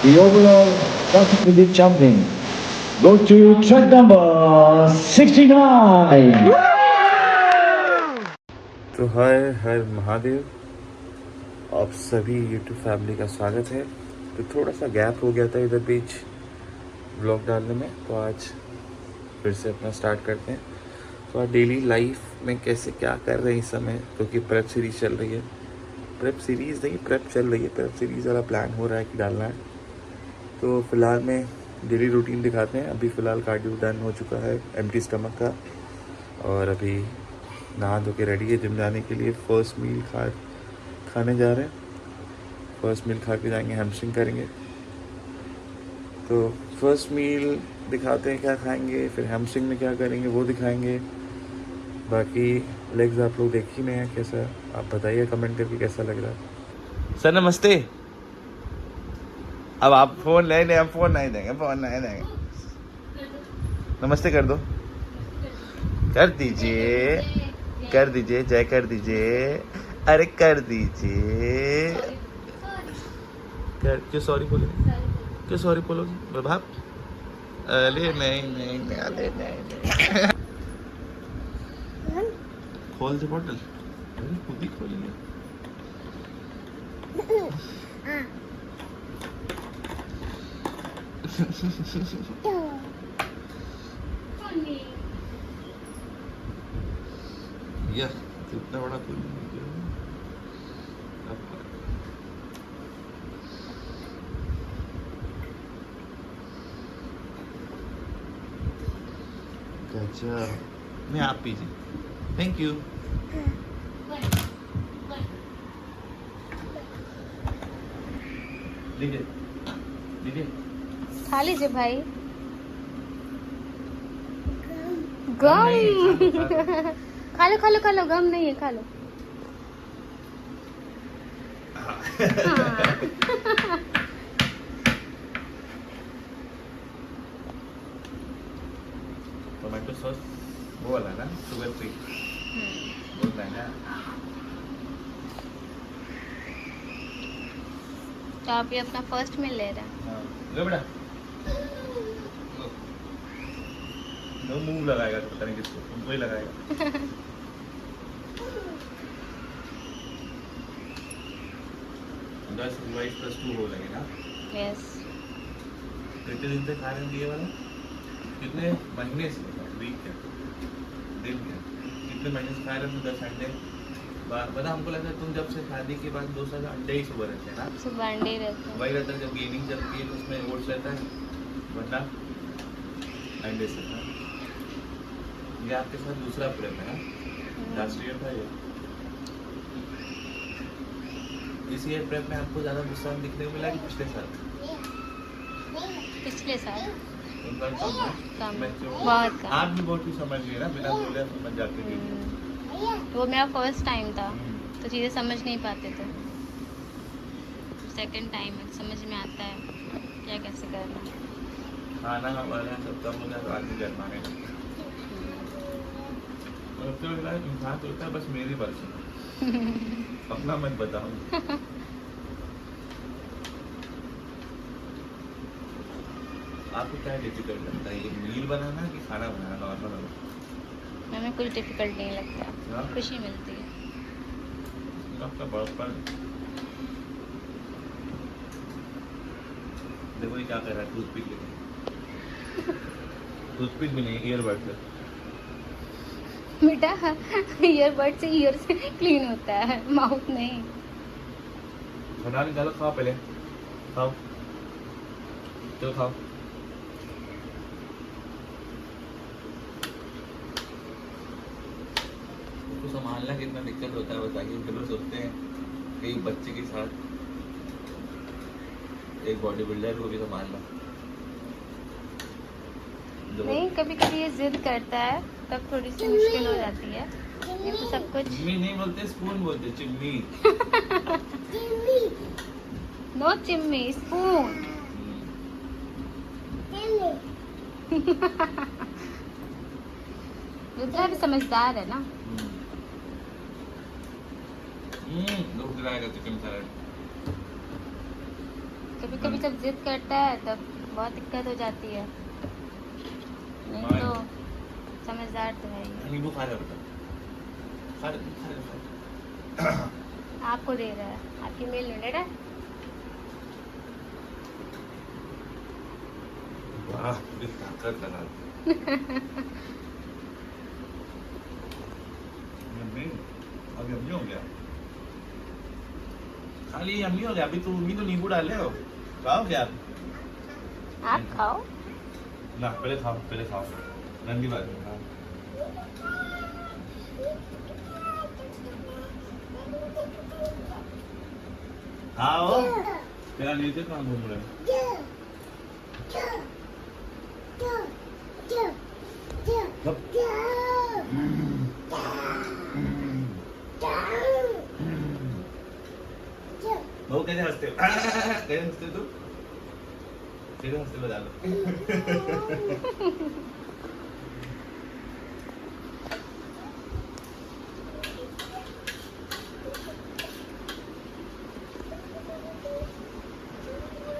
The overall Dr. champion go to track number 69. तो हर हर महादेव, आप सभी यूट्यूब फैमिली का स्वागत है। तो थोड़ा सा गैप हो गया था इधर बीच व्लॉग डालने में, तो आज फिर से अपना स्टार्ट करते हैं। तो आज डेली लाइफ में कैसे क्या कर रहे हैं इस समय, क्योंकि प्रेप सीरीज़ चल रही है। प्रेप सीरीज़ नहीं, प्रेप चल रही है। प्रेप सीरीज़ वाला प्लान हो रहा है कि डालना है। तो फिलहाल में डेली रूटीन दिखाते हैं। अभी फ़िलहाल कार्डियो डन हो चुका है एम्प्टी स्टमक का, और अभी नहा धो के रेडी है जिम जाने के लिए। फर्स्ट मील खाने जा रहे हैं। फर्स्ट मील खा के जाएंगे, हैमस्ट्रिंग करेंगे। तो फर्स्ट मील दिखाते हैं क्या खाएंगे, फिर हैमस्ट्रिंग में क्या करेंगे वो दिखाएंगे। बाकी लेग्स आप लोग देख ही नहीं है कैसा, आप बताइए कमेंट करके कैसा लग रहा है। सर नमस्ते। अब आप फ़ोन नहीं दें, हम फ़ोन नहीं देंगे, फ़ोन नहीं देंगे। नमस्ते कर दो, कर दीजिए, कर दीजिए, जय कर दीजिए, अरे कर दीजिए। क्यों सॉरी बोलोगे, क्यों सॉरी बोलोगे प्रभाव? अरे नहीं नहीं नहीं, अरे नहीं नहीं। खोल दे बॉटल, खुद ही खोलेंगे। या कितना बड़ा फूल गजब। मैं आप पीजिए, थैंक यू। लीजिए लीजिए, खा लीजिए भाई। गम खा लो खा लो खा लो, गम नहीं है, खा लो। हाँ। टोमेटो सॉस वो वाला ना, शुगर फ्री बोल रहा है ना। तो आप ये अपना फर्स्ट मील ले रहे हैं। हाँ लो बेटा, नो मुंह लगाएगा तो पता नहीं किसको, तुमको ही लगाएगा। 10 डिवाइड प्लस 2 हो जाएगा ना। यस। कितने दिन से खा रहे हैं ये वाला? कितने महीने से, वीक है दिन है, कितने महीने से खा रहे हैं? 10 अंडे बता। हमको लगता है तुम जब से शादी के बाद 2 साल अंडे ही सुबह रहते हैं ना। सुबह अंडे रहते हैं। वही रहता है, जब गेनिंग चलती है तो उसमें ओट्स रहता है, वरना अंडे से था। ये आपके साथ दूसरा प्रेम है ना, लास्ट ईयर था ये। इस ईयर प्रेप में आपको ज़्यादा गुस्सा दिखने को मिला कि पिछले साल? पिछले साल इन बार कम है, कम, मैच्योर। बहुत कम। आप भी बहुत ही समझ गए ना, बिना बोले समझ जाते थे। वो मेरा फर्स्ट टाइम था तो चीज़ें समझ नहीं पाते थे। सेकंड टाइम है, समझ में आता है क्या कैसे करना है। खाना हमारा सब कम हो गया तो आदमी करना है। और अब तो इंसान सोचता है बस मेरी बात सुनो, अपना मत बताओ। आपको क्या डिफिकल्ट लगता है, ये मील बनाना कि खाना बनाना नॉर्मल? हमें कुछ डिफिकल्ट नहीं लगता, हाँ? खुशी मिलती है। आपका बड़प्पन देखो, ये क्या कर रहा है, टूथपिक लेके। टूथपिक भी नहीं, ईयरबड से। बेटा ईयरबड से ईयर से क्लीन होता है, माउथ नहीं। बना निकालो, खाओ पहले, खाओ, चलो खाओ। उसको संभालना कितना दिक्कत होता है बताइए। चलो सोचते हैं कि एक बच्चे के साथ एक बॉडी बिल्डर को भी संभालना। नहीं, कभी कभी ये जिद करता है तब थोड़ी सी मुश्किल हो जाती है, ये तो सब कुछ। चिम्मी नहीं बोलते, स्पून बोलते, चिम्मी। नो चिम्मी, स्पून। रुद्रा भी समझदार है ना। लोग गिराएगा चिकन सैलेड। कभी कभी जब जिद करता है तब बहुत दिक्कत हो जाती है, नहीं तो समझदार तो है ही। नींबू खा ले बेटा, खा ले, खा ले, खा ले। आपको दे रहा है, आपकी मेल नहीं ले रहा है। वाह, पूरी ताकत लगा दी। यम्मी, अब यम्मी हो गया। खाली यम्मी हो गया, अभी तो तो नींबू डाले हो, खाओ क्या? आप खाओ। ना, पहले खाओ, नंदी बात है। आओ, तेरा नीचे कहाँ घूम रहे हो? वो कैसे हंसते हो? कैसे हंसते हो तुम? कैसे हंसते बता लो।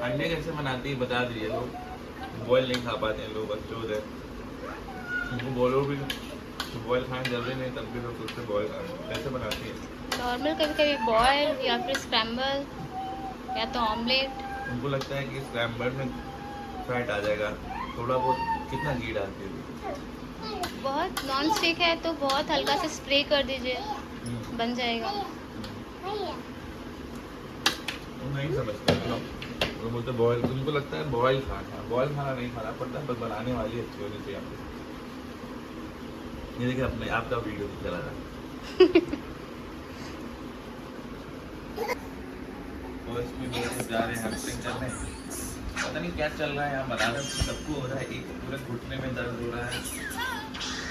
अंडे कैसे बनाती है बता दीजिए लोग, बॉयल नहीं खा पाते हैं लोग, बच्चों है उनको बोलो भी बॉयल खाना जल्दी नहीं, तब भी लोग उससे बॉयल खाना कैसे बनाती है? नॉर्मल कभी कभी बॉयल या फिर स्क्रैम्बल या तो ऑमलेट। उनको लगता है कि स्क्रैम्बल में फैट आ जाएगा, थोड़ा बहुत कितना घी डालती है? बहुत नॉन स्टिक है तो बहुत हल्का से स्प्रे कर दीजिए, बन जाएगा। वो नहीं समझते लोग, वो बोलते बॉयल, उनको लगता है बॉयल खाना नहीं खाना पड़ता, बस बनाने वाली अच्छी होनी चाहिए आपको। ये देखिए अपने आपका वीडियो चला रहा है। तो इसमें लोग जा रहे हैं हैमस्ट्रिंग करने, पता नहीं क्या चल रहा है यहाँ बना रहे, सबको हो रहा है, एक पूरे घुटने में दर्द हो रहा है,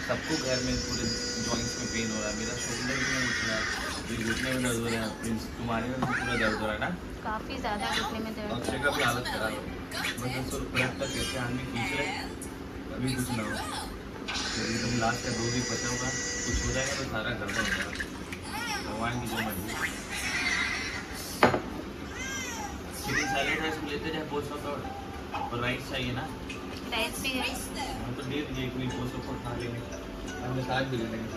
सबको घर में पूरे जॉइंट्स में पेन हो रहा है, मेरा शोल्डर में उठ रहा है, ये घुटने में दर्द हो रहा है, तुम्हारे में भी पूरा दर्द हो रहा है ना? काफ़ी ज़्यादा घुटने में दर्द अक्षय का भी हालत खराब है, मतलब सो तक कैसे आदमी खींच रहे अभी कुछ ना हो, तो एकदम लास्ट का 2 दिन बचा होगा, कुछ हो जाएगा तो सारा घर में होगा, भगवान की जो मर्जी। चिकन सैलेड है, इसको लेते जाए पोस्ट और राइस चाहिए ना, राइस भी है। हम तो दे दिए एक पोस्ट को खा लेंगे, हमने साथ भी ले लेंगे,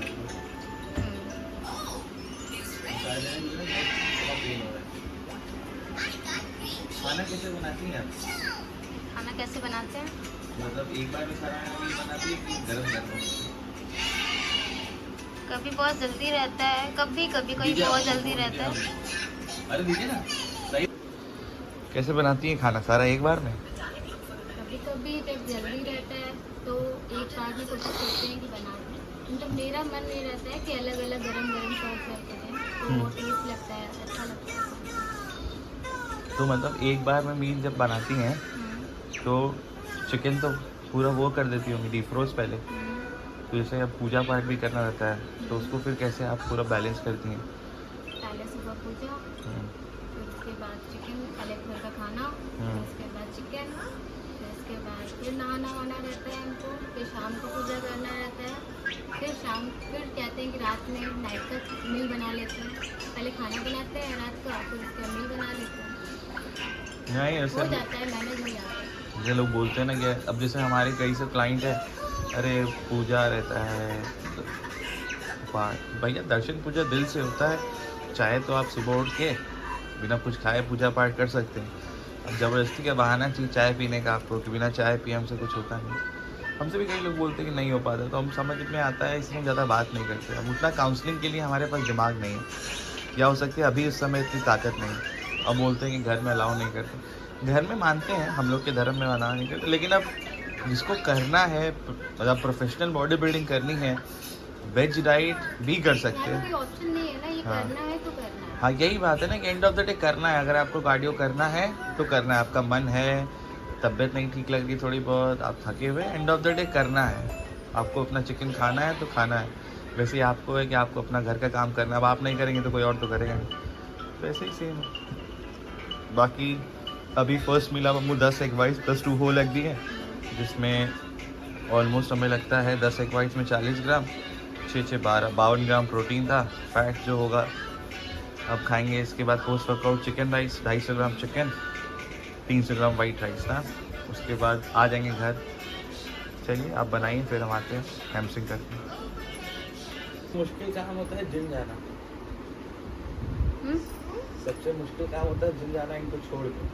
खाना कैसे बनाती हैं आप? खाना कैसे बनाते हैं? मतलब एक बार में सारा बनाती है कि गरम गरम? कभी बहुत जल्दी रहता है, कभी कभी कोई बहुत जल्दी रहता है। अरे दीजिए ना, सही। कैसे बनाती है खाना सारा एक बार में? कभी कभी जब जल्दी रहता है तो एक बार में कोशिश करते हैं कि बना दें, मतलब मेरा मन नहीं रहता है कि अलग अलग गरम गरम सर्व करते हैं, तो वो टेस्ट लगता है, अच्छा लगता है। तो मतलब एक बार में मील जब बनाती हैं तो चिकन तो पूरा वो कर देती होंगी डिफ्रोज पहले, तो जैसे अब पूजा पाठ भी करना रहता है तो उसको फिर कैसे आप पूरा बैलेंस करती हैं? पहले सुबह पूजा, फिर उसके बाद चिकन, पहले घर का खाना, फिर उसके बाद चिकन, फिर उसके बाद फिर नहाना वाना रहता है हमको, फिर शाम को पूजा करना रहता है, फिर कहते हैं कि रात में नाइट का मील बना लेते हैं, पहले खाना बनाते हैं रात का, फिर उसका मील बना लेते हैं, नहीं ऐसे हो जाता है, मैनेज हो जाता है। जैसे लोग बोलते हैं ना कि अब जैसे हमारे कई से क्लाइंट है, अरे पूजा रहता है भैया, दर्शन पूजा दिल से होता है, चाहे तो आप सुबह उठ के बिना कुछ खाए पूजा पाठ कर सकते हैं, अब ज़बरदस्ती का बहाना चाहिए चाय पीने का आपको कि बिना चाय पिए हमसे कुछ होता नहीं, हमसे भी कई लोग बोलते हैं कि नहीं हो पाता, तो हम समझ में आता है इसमें ज़्यादा बात नहीं करते, हम उतना काउंसलिंग के लिए हमारे पास दिमाग नहीं है, या हो सकती है अभी उस समय इतनी ताकत नहीं, अब बोलते हैं कि घर में अलाउ नहीं करते, घर में मानते हैं हम लोग के धर्म में अलाउ नहीं करते, लेकिन अब जिसको करना है मतलब प्रोफेशनल बॉडी बिल्डिंग करनी है, वेज डाइट भी कर सकते हैं, कोई ऑप्शन नहीं है ना, ये हाँ। करना है तो करना है। हाँ यही बात है ना कि एंड ऑफ द डे करना है, अगर आपको कार्डियो करना है तो करना है, आपका मन है, तबीयत नहीं ठीक लग रही थोड़ी बहुत, आप थके हुए, एंड ऑफ द डे करना है, आपको अपना चिकन खाना है तो खाना है, वैसे ही आपको है कि आपको अपना घर का काम करना है, अब आप नहीं करेंगे तो कोई और तो करेगा नहीं, वैसे ही सेम है। बाकी अभी फर्स्ट मील अब हमको 10 egg whites 10 two whole egg दी है, जिसमें ऑलमोस्ट हमें लगता है 10 एग वाइट्स में 40 ग्राम, 52 ग्राम प्रोटीन था, फैट जो होगा अब खाएंगे। इसके बाद post workout chicken rice 250 gram chicken, 300 ग्राम वाइट राइस ना, उसके बाद आ जाएंगे घर। चलिए आप बनाइए, फिर हम आते हैं हैमस्ट्रिंग करके। मुश्किल काम होता है जिम जाना, सबसे मुश्किल काम होता है जिम जाना इनको छोड़ के,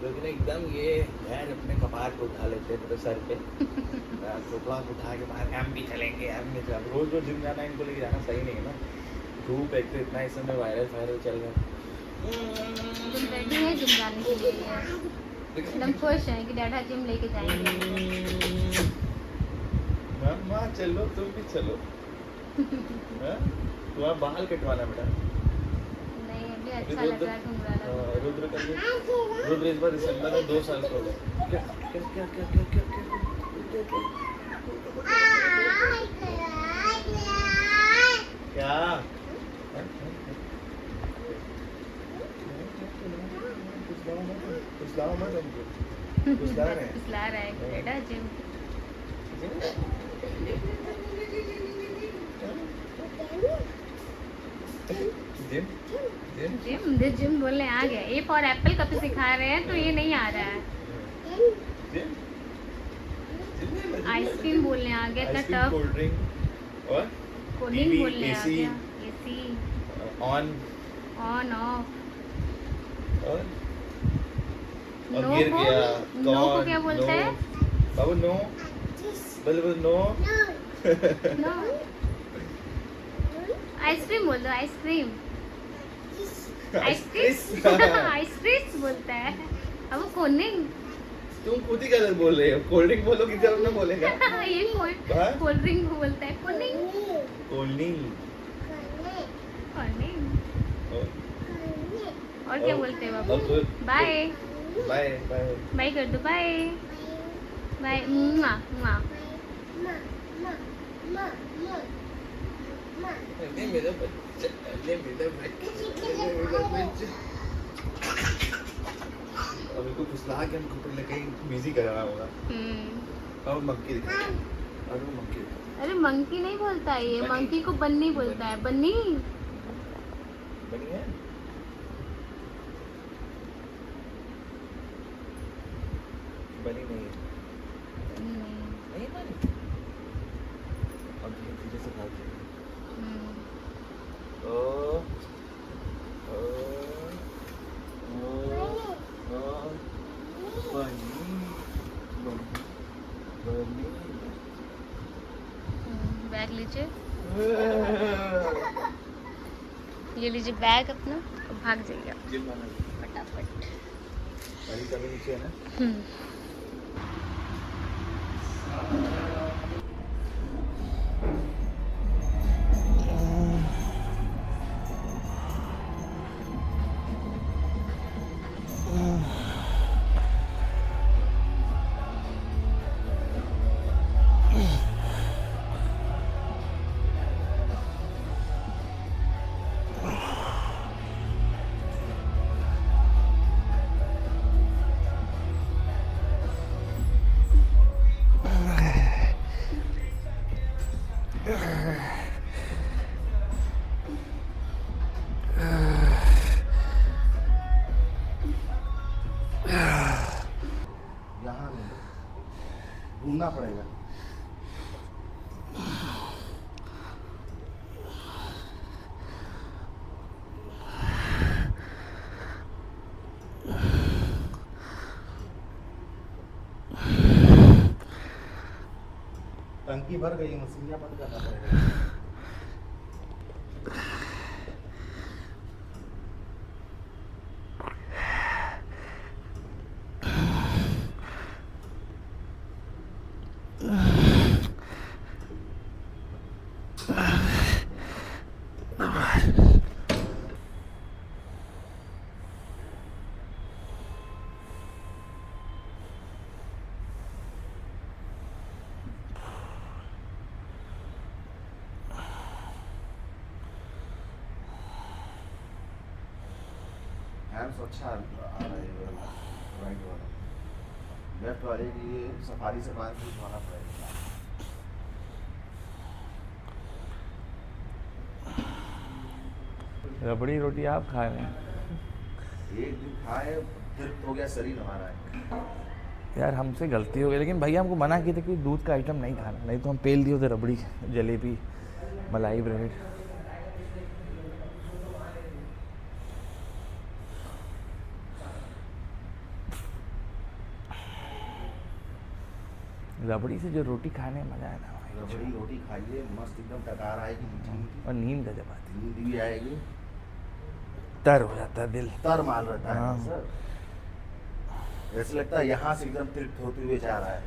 लेकिन एकदम ये पैर अपने कपार को उठा लेते हैं तो सर पे टोकला उठा के बाहर हम भी चलेंगे, हम भी चलेंगे। रोज रोज जिम जाना इनको लेके जाना सही नहीं है ना। धूप एक तो इतना इस समय वायरल चल रहा है। तुम रेडी है जिम जाने के लिए? एकदम खुश है कि डैडा जिम लेके जाएंगे। माँ चलो, तुम भी चलो। तुम्हारा बाल कटवाना बेटा। नहीं अभी अच्छा लग रहा है घुंघराला। रुद्र कर लो। रुद्र इस बार दिसंबर में 2 साल का हो गया। क्या क्या क्या क्या क्या क्या क्या पिछला रहा है बेटा जिम। जिम जिम जिम बोलने आ गया। ए फॉर एप्पल कभी सिखा रहे हैं तो ये नहीं आ रहा है। आइसक्रीम बोलने आ गया। इतना टफ। कोल्ड ड्रिंक और कोल्ड ड्रिंक बोलने आ गया। AC on off. और नो गिर को गया। नो को क्या बोलते हैं? बाबू नो, बोल नो। नो आइसक्रीम बोल दो। आइसक्रीम आइसक्रीम बोलता है। अब वो कोल्ड ड्रिंक तुम खुद ही गलत बोल रहे हो। कोल्ड ड्रिंक बोलो कि जब ना बोलेगा। ये कोल्ड ड्रिंक बोलता है। कोल्ड ड्रिंक कोल्ड ड्रिंक और क्या बोलते हैं बाबू? बाय बाय बाय बाय कर दो। Bye bye. मुआ मुआ। मेरा बच्चा, मेरा बच्चा। अब इनको फुसला के हमको पहले कहीं बिजी कराना होगा। अब मंकी दिखा। अरे मंकी नहीं बोलता है ये। मंकी को बन्नी बोलता है। बन्नी बनी है। बनी नहीं है। नहीं बनी। अब धीरे से खा के। ओ बैग लीजिए। ये लीजिए बैग अपना और भाग जाइए फटाफट। नीचे है ना। घूमना पड़ेगा। टंकी भर गई, मशीनियाँ बंद करना पड़ेगा। हैंड्स अच्छा आ रहा है राइट वाला। लेफ्ट वाले के लिए सफारी से बाहर भी धोना पड़ेगा। रबड़ी रोटी आप खा रहे हैं। एक दिन खाए तृप्त हो गया शरीर हमारा है। यार हमसे गलती हो गई, लेकिन भैया हमको मना किए थे कि दूध का आइटम नहीं खाना, नहीं तो हम पेल दिए होते रबड़ी, जलेबी, मलाई ब्रेड। रबड़ी से जो रोटी खाने में मजा है ना भाई, रबड़ी रोटी खाइए मस्त एकदम टकार आएगी मीठी मीठी, और नींद जब आती है, नींद भी आएगी, तर हो जाता है दिल। तर माल रहता है हाँ। सर, ऐसा लगता है यहाँ से एकदम तृप्त होते हुए जा रहा है।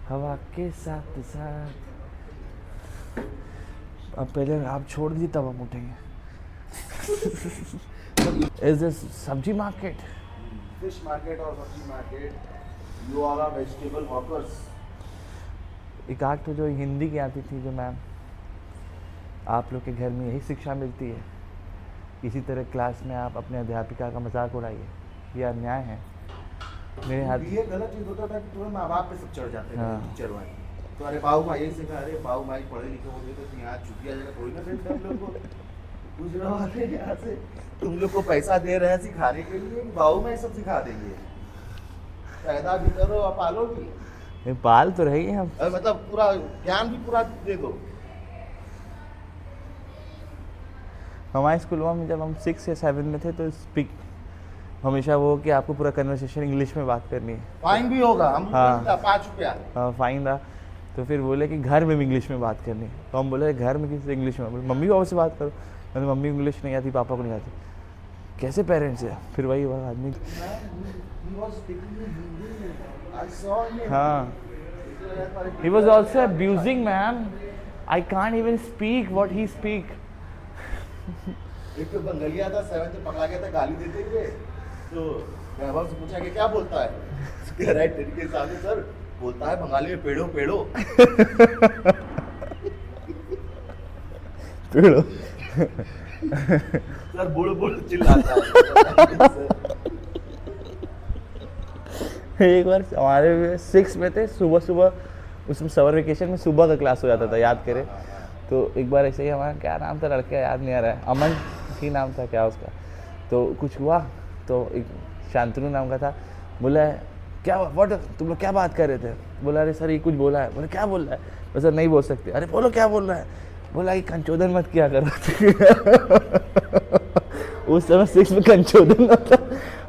हवा के साथ साथ। अब पहले आप छोड़ दीजिए तब हम उठेंगे। Is this sabzi market? Fish market और सब्जी market, you are vegetable hawkers. एक आग तो जो हिंदी की आती थी, जो मैम आप लोग के घर में यही शिक्षा मिलती है, इसी तरह क्लास में आप अपने अध्यापिका का मजाक उड़ाइए, ये अन्याय है। मेरे हाथ ये गलत चीज होता था कि तुम्हें माँ बाप पे सब चढ़ जाते थे हाँ। टीचर वाले। तो अरे बाबू भाई यही सिखा, अरे बाबू भाई पढ़े लिखे होते तो यहाँ छुट्टियाँ जगह थोड़ी ना देते हम लोग को। पूछ रहा हूँ अरे यहाँ से तुम लोग को पैसा दे रहे हैं सिखाने के लिए कि बाबू भाई सब सिखा देंगे, पैदा भी करो और पालो भी। ये पाल तो रही है हम। मतलब पूरा ज्ञान भी पूरा दे दो। हमारे स्कूल में जब हम 6 या 7 में थे तो स्पीक हमेशा वो कि आपको पूरा कन्वर्सेशन इंग्लिश में बात करनी है। फाइन भी होगा, हम हाँ। 5 रुपया। फाइन रहा तो फिर बोले कि घर में भी इंग्लिश में बात करनी है, तो हम बोले घर में किसी से इंग्लिश में, बोले मम्मी पापा से बात करो। मैंने मम्मी इंग्लिश नहीं आती, पापा को नहीं आती, कैसे पेरेंट्स है? फिर वही हुआ आदमी। हाँ, he was also abusing man. I can't even speak what he speak. एक तो बंगलिया था 7th में पकड़ा गया था गाली देते हुए, तो वैभव से पूछा कि क्या बोलता है, कह रहा है तरीके से आगे सर बोलता है बंगाली में पेड़ो पेड़ो। पेड़ो सर बुड़ बुड़ चिल्लाता है। एक बार हमारे 6 में थे, सुबह सुबह उसमें समर वेकेशन में सुबह का क्लास हो जाता था, याद करें। तो एक बार ऐसे ही हमारा क्या नाम था, लड़का याद नहीं आ रहा है, अमन ही नाम था क्या उसका, तो कुछ हुआ तो एक शांतनु नाम का था, बोला क्या व्हाट तुम लोग क्या बात कर रहे थे? बोला अरे सर ये कुछ बोला है। बोले क्या बोल रहा है? बोले सर नहीं बोल सकते। अरे बोलो क्या बोल रहा है? बोला ये कंचोदन मत किया करो। उस समय 6 में कंचोदन था,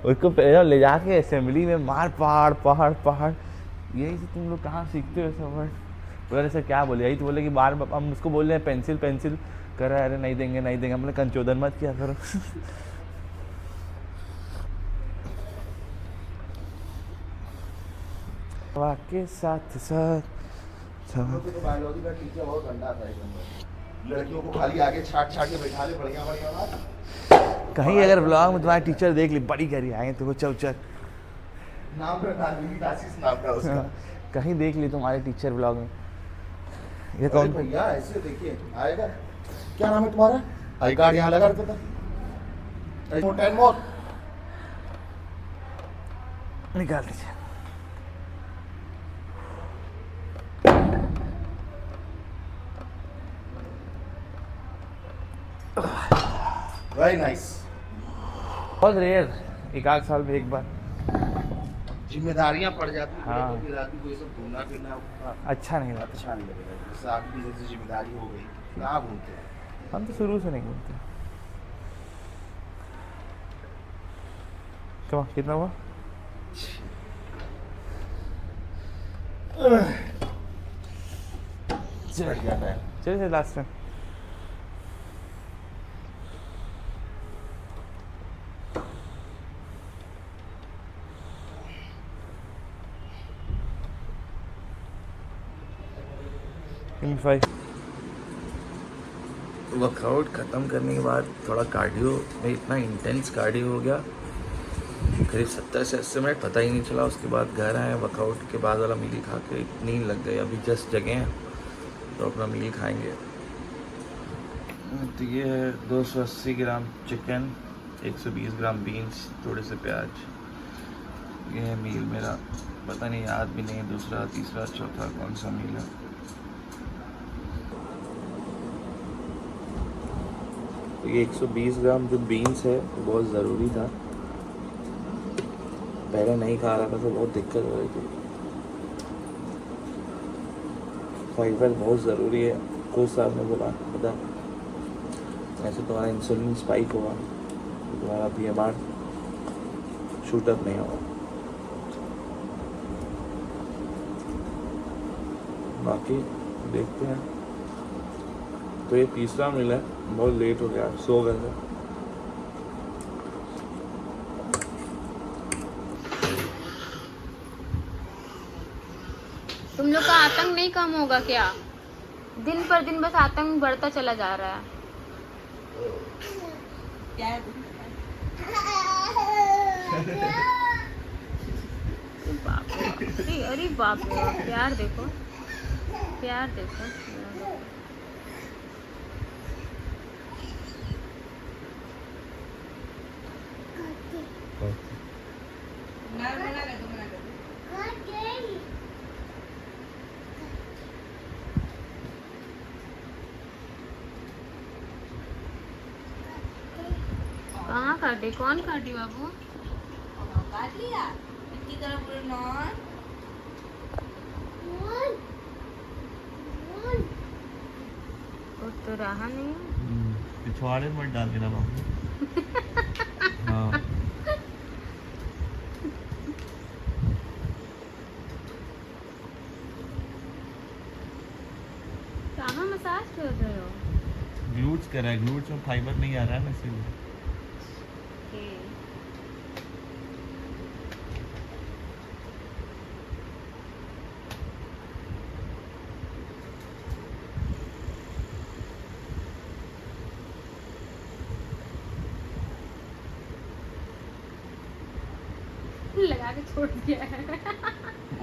उसको पहले ले जाके असेंबली में मार पहाड़ पहाड़ पहाड़, यही से तुम लोग कहाँ सीखते हो सब वर्ड? बोला सर क्या बोले? यही तो बोले कि बार हम उसको बोल रहे हैं पेंसिल पेंसिल कर रहा है, अरे नहीं देंगे नहीं देंगे। हमने कंचोदन मत किया करो। के साथ साथ तो बायोलॉजी का टीचर बहुत गंदा था एकदम, लड़कियों को खाली आगे छाट छाट के बैठा ले, बढ़िया बढ़िया बात। कहीं अगर ब्लॉग में तुम्हारे टीचर देख ली बड़ी करी आएंगे तुमको चौचर, नाम रखा आशीष नाम था उसका। कहीं देख ली तुम्हारे टीचर ब्लॉग में। ये अरे कौन? भैया ऐसे देखिए आएगा, क्या नाम है तुम्हारा? आई कार्ड यहाँ लगा रखा था, टेन मोर निकाल दीजिए। Very nice. बहुत रेयर, एक आध साल में एक बार। जिम्मेदारियां पड़ जाती हैं, हाँ। तो फिर आदमी को ये सब घूमना फिरना अच्छा नहीं लगता। अच्छा नहीं लगेगा। जैसे आपकी जैसे जिम्मेदारी हो गई, कहाँ घूमते हैं? हम तो शुरू से नहीं घूमते। क्यों कितना हुआ? बढ़ जाता है। चलिए लास्ट में वर्कआउट ख़त्म करने के बाद थोड़ा कार्डियो में इतना इंटेंस कार्डियो हो गया, करीब 70 से 80 मिनट पता ही नहीं चला। उसके बाद घर आए, वर्कआउट के बाद वाला मील खा के नींद लग गई। अभी जस्ट जगह हैं तो अपना मील खाएंगे। तो ये है 280 ग्राम चिकन, 120 ग्राम बीन्स, थोड़े से प्याज, ये है मील मेरा, पता नहीं याद भी नहीं, दूसरा तीसरा चौथा कौन सा मील है। तो ये 120 ग्राम जो बीन्स है वो बहुत ज़रूरी था, पहले नहीं खा रहा था तो बहुत दिक्कत हो रही थी। फाइबर बहुत ज़रूरी है, कोच साहब ने बोला बता, ऐसे तुम्हारा इंसुलिन स्पाइक होगा, तुम्हारा BMR शूटअप नहीं होगा। बाकी देखते हैं। तो ये तीसरा मिला है, बहुत लेट हो गया, सो गए थे। तुम लोग का आतंक नहीं कम होगा क्या? दिन पर दिन बस आतंक बढ़ता चला जा रहा है। बाप रे बाप। अरे बाप रे बाप, प्यार देखो, प्यार देखो। कहाँ काटी, कौन काटी बाबू? काट लिया इतनी तरह पूरे नॉन तो रहा नहीं। पिछवाड़े मत डाल देना बाबू। हाँ कहाँ मसाज कर रहे हो? ग्लूट्स कर रहा है, ग्लूट्स में फाइबर नहीं आ रहा है ना इसीलिए। लगा के छोड़ दिया है।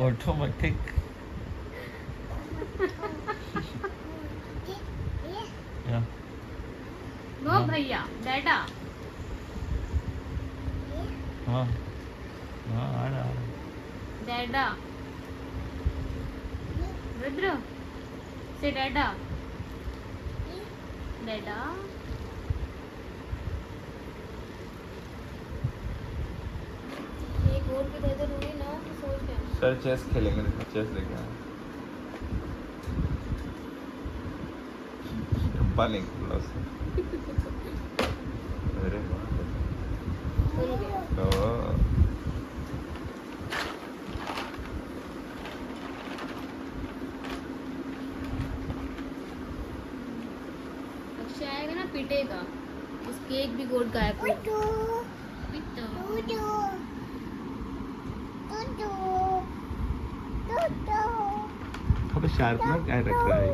ऑटोमेटिक। वो भैया डैडा। हाँ हाँ आ रहा डैडा रुद्र से डैडा डैडा। एक और भी दे दो रूही ना, तो सोच के सर चेस खेलेंगे, चेस लेके आए। डब्बा नहीं खुला उससे। अरे वाह। खुल गया। ओह। अक्षय आएगा ना पीटेगा, उस केक भी गोद गायब हो गया। थोड़ा शार्पनर क्या रख रहा है?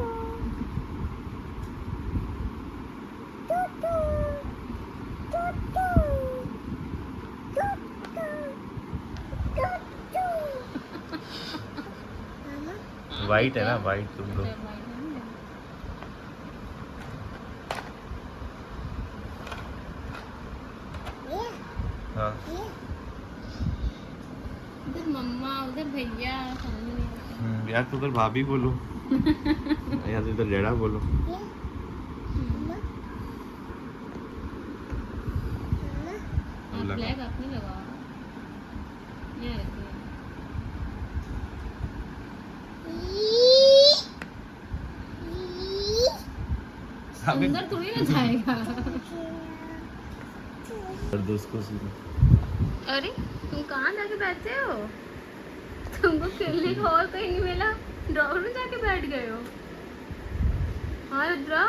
वाइट है ना, वाइट तुम लोग। हाँ उधर मम्मा, उधर भैया, समझ नहीं आता। यार तो उधर भाभी बोलो या तो इधर डैडा बोलो। आप फ्लैग अपनी लगाओ। ये रखिए। अंदर थोड़ी ना जाएगा। दोस्त को सीधे। अरे तुम कहाँ जाके बैठे हो? तुमको खेलने को और कहीं नहीं मिला, ड्रॉवर में जाके बैठ गए हो। हाँ रुद्रा